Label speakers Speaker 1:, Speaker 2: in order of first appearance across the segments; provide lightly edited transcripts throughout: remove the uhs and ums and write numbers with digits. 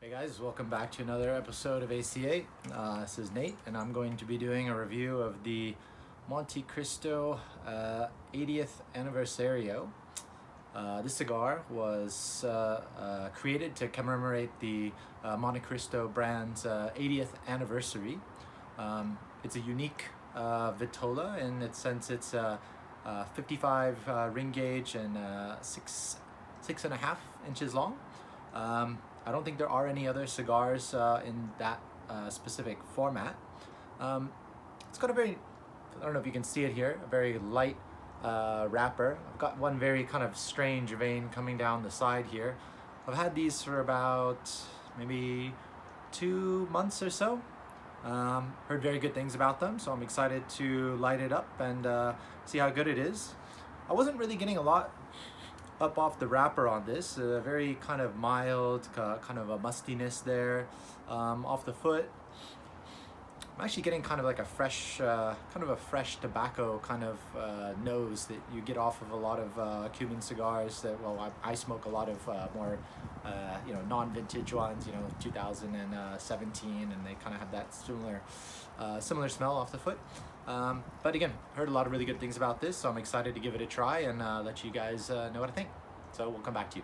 Speaker 1: Hey guys, welcome back to another episode of ACA. This is Nate, and I'm going to be doing a review of the Montecristo 80th Anniversario. This cigar was created to commemorate the Montecristo brand's 80th anniversary. It's a unique vitola in the sense it's 55 ring gauge and 6.5 inches long. I don't think there are any other cigars in that specific format. It's got a very, I don't know if you can see it here, a very light wrapper. I've got one very kind of strange vein coming down the side here. I've had these for about maybe 2 months or so. Heard very good things about them, so I'm excited to light it up and see how good it is. I wasn't really getting a lot up off the wrapper on this, very kind of mild, kind of a mustiness there. Off the foot, I'm actually getting kind of like a fresh, kind of a fresh tobacco kind of nose that you get off of a lot of Cuban cigars that, well, I smoke a lot of more, non-vintage ones, 2017, and they kind of have that similar smell off the foot. But again, heard a lot of really good things about this, so I'm excited to give it a try and let you guys know what I think. So we'll come back to you.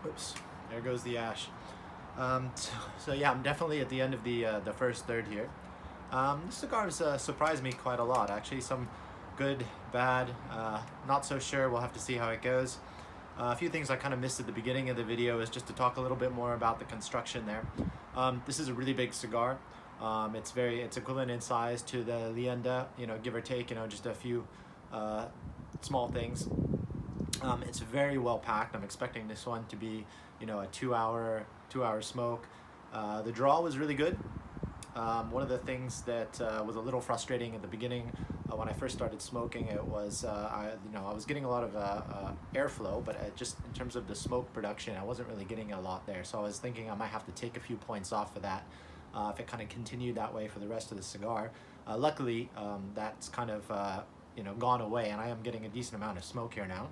Speaker 1: Oops, there goes the ash. So yeah, I'm definitely at the end of the first third here. This cigar has surprised me quite a lot, actually. Some good, bad, not so sure. We'll have to see how it goes. A few things I kind of missed at the beginning of the video is just to talk a little bit more about the construction there. This is a really big cigar. It's equivalent in size to the Leyenda, give or take, just a few small things. It's very well packed. I'm expecting this one to be, a two-hour smoke. The draw was really good. One of the things that was a little frustrating at the beginning when I first started smoking it was I was getting a lot of airflow, but just in terms of the smoke production, I wasn't really getting a lot there. So I was thinking I might have to take a few points off of that if it kind of continued that way for the rest of the cigar. Luckily, that's kind of gone away, and I am getting a decent amount of smoke here now.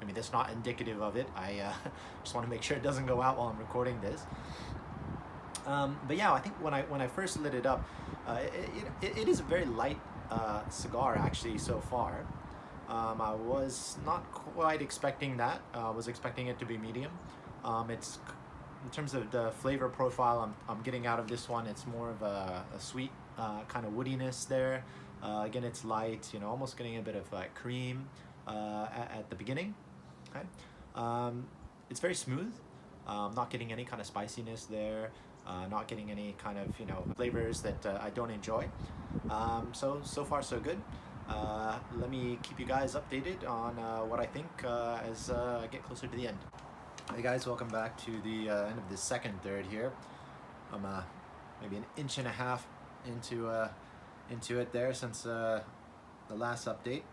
Speaker 1: I mean, that's not indicative of it. I just want to make sure it doesn't go out while I'm recording this. But yeah, I think when I first lit it up, it is a very light cigar actually so far. I was not quite expecting that. I was expecting it to be medium. It's in terms of the flavor profile I'm getting out of this one. It's more of a sweet kind of woodiness there. Again, it's light. Almost getting a bit of cream at the beginning. Okay. It's very smooth. Not getting any kind of spiciness there. Not getting any kind of flavors that I don't enjoy. So far so good. Let me keep you guys updated on what I think as I get closer to the end. Hey guys, welcome back to the end of the second third here. I'm maybe an inch and a half into it there since the last update.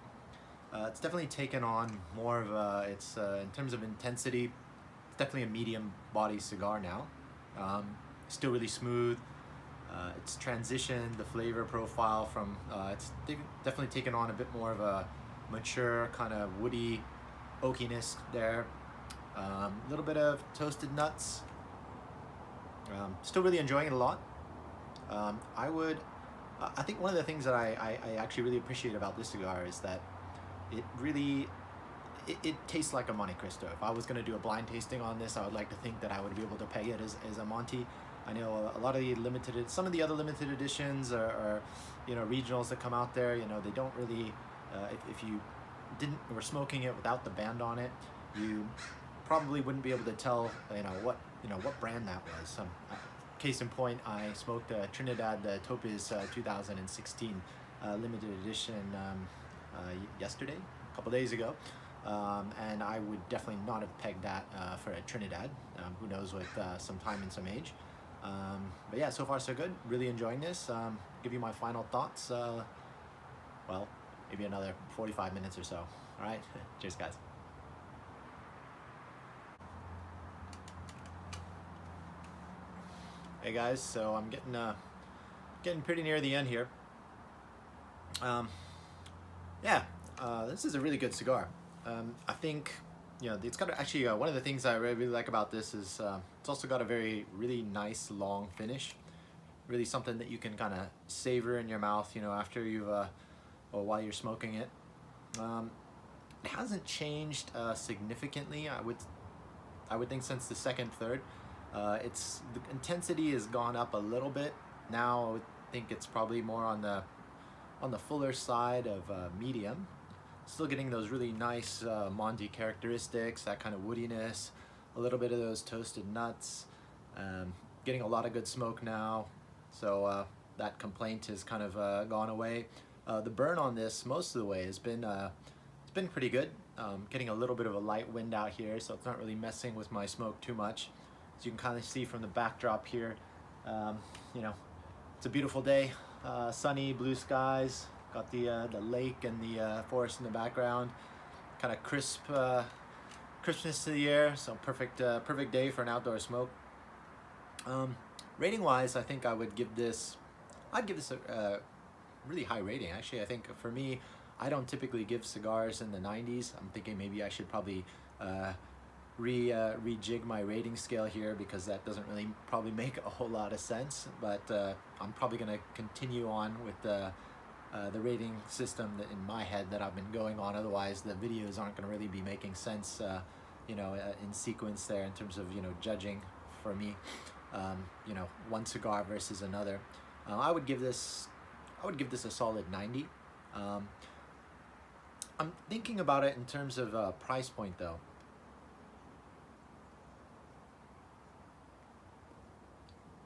Speaker 1: It's definitely taken on more of a, in terms of intensity, it's definitely a medium body cigar now. Still really smooth. It's transitioned the flavor profile from, it's definitely taken on a bit more of a mature kind of woody oakiness there. A little bit of toasted nuts. Still really enjoying it a lot. I think one of the things that I actually really appreciate about this cigar is that it tastes like a Montecristo. If I was going to do a blind tasting on this, I would like to think that I would be able to peg it as a Monte. I know a lot of the some of the other limited editions or regionals that come out there, they don't really, if you were smoking it without the band on it, you probably wouldn't be able to tell what brand that was. Case in point, I smoked Trinidad the Topaz 2016 limited edition yesterday, a couple days ago, and I would definitely not have pegged that for a Trinidad. Who knows, with some time and some age. But yeah, so far so good. Really enjoying this. Give you my final thoughts. Well, maybe another 45 minutes or so. All right, cheers, guys. Hey guys, so I'm getting pretty near the end here. Yeah, this is a really good cigar. I think, you know, it's got actually one of the things I really like about this is it's also got a really nice long finish. Really something that you can kind of savor in your mouth, you know, after you've or while you're smoking it. It hasn't changed significantly. I would think since the second third. The intensity has gone up a little bit. Now I would think it's probably more on the fuller side of medium. Still getting those really nice Maundy characteristics, that kind of woodiness, a little bit of those toasted nuts. Getting a lot of good smoke now, so that complaint has kind of gone away. The burn on this most of the way has been it's been pretty good. Getting a little bit of a light wind out here, so it's not really messing with my smoke too much. As you can kind of see from the backdrop here, you know, it's a beautiful day, sunny, blue skies. Got the lake and the forest in the background. Kind of crispness to the air, so perfect day for an outdoor smoke. Rating wise, I think I'd give this a really high rating. Actually, I think for me, I don't typically give cigars in the 90s. I'm thinking maybe I should probably rejig my rating scale here, because that doesn't really probably make a whole lot of sense. But I'm probably going to continue on with the rating system that in my head that I've been going on. Otherwise, the videos aren't going to really be making sense, you know, in sequence there in terms of, you know, judging for me, you know, one cigar versus another. I would give this a solid 90. I'm thinking about it in terms of price point though.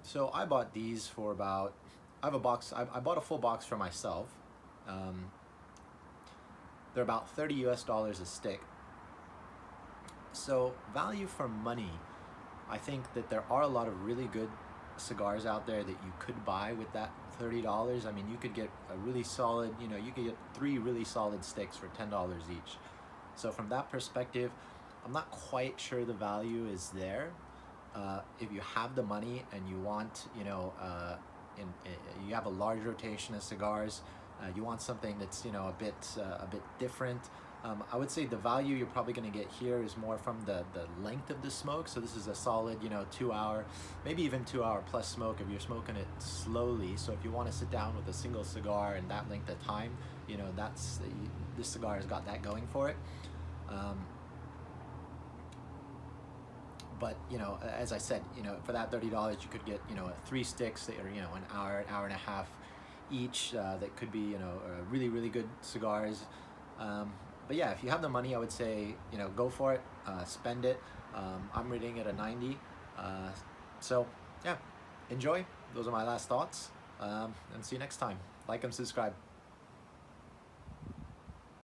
Speaker 1: So I bought these for about, I have a box, I bought a full box for myself. They're about $30 US a stick. So value for money, I think that there are a lot of really good cigars out there that you could buy with that $30. I mean, you could get a really solid, you know, you could get 3 really solid sticks for $10 each. So from that perspective, I'm not quite sure the value is there. If you have the money and you want, you know, you have a large rotation of cigars, you want something that's, you know, a bit different. I would say the value you're probably going to get here is more from the length of the smoke. So this is a solid, you know, 2 hour, maybe even 2 hour plus smoke if you're smoking it slowly. So if you want to sit down with a single cigar and that length of time, you know, this cigar has got that going for it. But, you know, as I said, you know, for that $30, you could get, you know, 3 sticks that are, you know, an hour and a half each. That could be, you know, really good cigars. But yeah, if you have the money, I would say, you know, go for it, spend it. I'm rating it a 90. So yeah, enjoy. Those are my last thoughts. And see you next time. Like and subscribe.